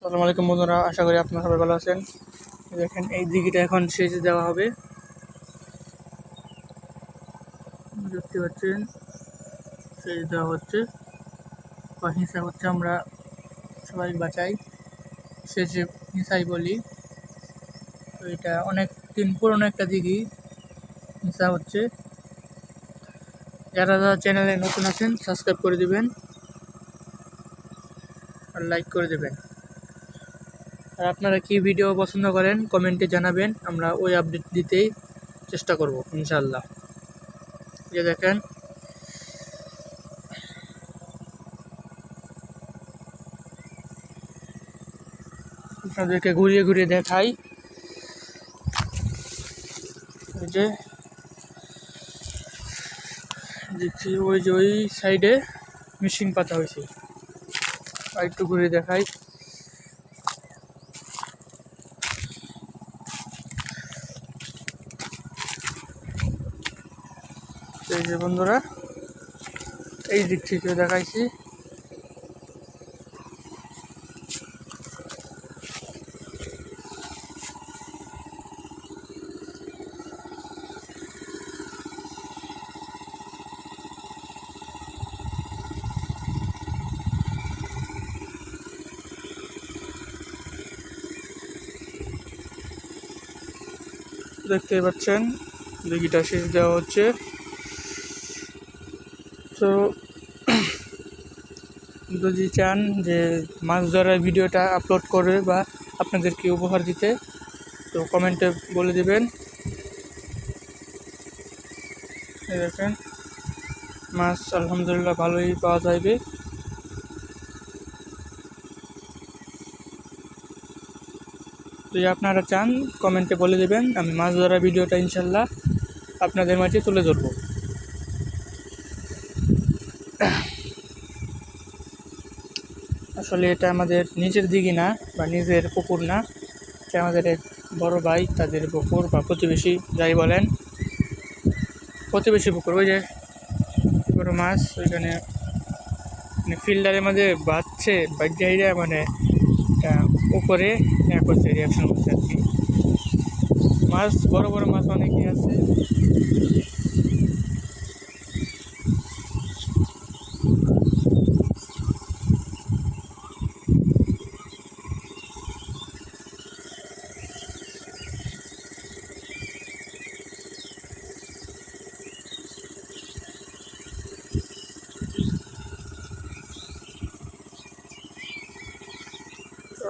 আসসালামু আলাইকুম বন্ধুরা, আশা করি আপনারা সবাই ভালো আছেন। দেখেন এই দিঘিটা এখন সেচ দেওয়া হবে, দেখতে পাচ্ছেন সেচ দেওয়া হচ্ছে বা হিংসা হচ্ছে, আমরা সবাই বাঁচাই সেচে হিংসাই বলি। তো এটা অনেক দিন পুরনো একটা দিঘি, হিংসা হচ্ছে। যারা যারা চ্যানেলে নতুন আছেন সাবস্ক্রাইব করে দিবেন আর লাইক করে দেবেন। আর আপনারা কি ভিডিও পছন্দ করেন কমেন্টে জানাবেন, আমরা ওই আপডেট দিতেই চেষ্টা করব ইনশাআল্লাহ। যে দেখেন আপনাদেরকে ঘুরিয়ে ঘুরিয়ে দেখাই, ওই যে দেখছি ওই যে ওই সাইডে মেশিন পাতা হয়েছে, আর একটু ঘুরিয়ে দেখাই। এই যে বন্ধুরা এই দিক থেকে দেখাইছি, দেখতে পাচ্ছেন দিঘিটা সেচ দেওয়া হচ্ছে। তো যদি চান যে মাছ ধরার ভিডিওটা আপলোড করবে বা আপনাদেরকে উপহার দিতে, তো কমেন্টে বলে দিবেন। দেখেন মাছ আলহামদুলিল্লাহ ভালোই পাওয়া যাবে। যদি আপনারা চান কমেন্টে বলে দেবেন, আমি মাছ ধরা ভিডিওটা ইনশাল্লাহ আপনাদের মাঝে তুলে ধরব। আসলে এটা আমাদের নিজের দিঘি না বা নিজের পুকুর না, এটা আমাদের এক বড় ভাই তাদের পুকুর বা প্রতিবেশী যাই বলেন, প্রতিবেশী পুকুর। ওই যে বড় মাছ ওইখানে মানে ফিল্টারের মধ্যে বাঁচছে, বাচ্চাইরা মানে উপরে করছে, রিয়াকশন করছে আর কি। মাছ বড় বড় মাছ অনেকই আছে।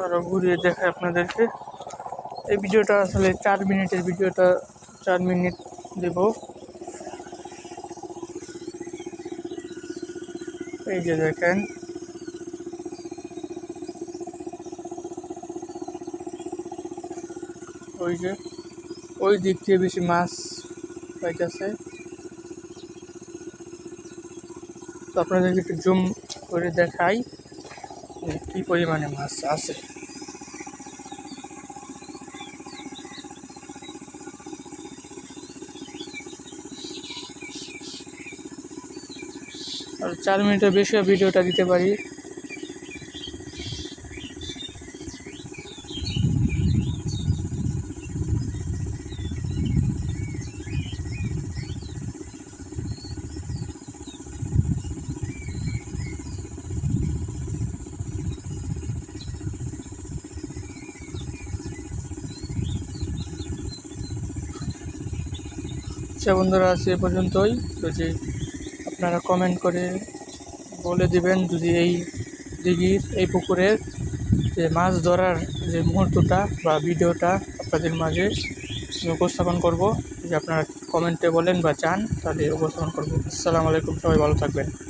আরও ঘুরিয়ে দেখায় আপনাদেরকে। এই ভিডিওটা আসলে 4 মিনিটের ভিডিওটা, 4 মিনিট দেব। এই যে দেখেন ওই যে ওই দিক দিয়ে বেশি মাছ পাইতেছে। তো আপনাদেরকে একটু জুম করে দেখাই কি পরিমাণে মাছ আছে। আর 4 মিনিটের বেশি ভিডিওটা দিতে পারি। আচ্ছা বন্ধুরা, আজ এ পর্যন্তই। যদি আপনারা কমেন্ট করে বলে দিবেন যদি এই দিঘির এই পুকুরের যে মাছ ধরার যে মুহূর্তটা বা ভিডিওটা আপনাদের মাঝে উপস্থাপন করব, যদি আপনারা কমেন্টে বলেন বা চান তাহলে উপস্থাপন করব। আসসালামু আলাইকুম, সবাই ভালো থাকবেন।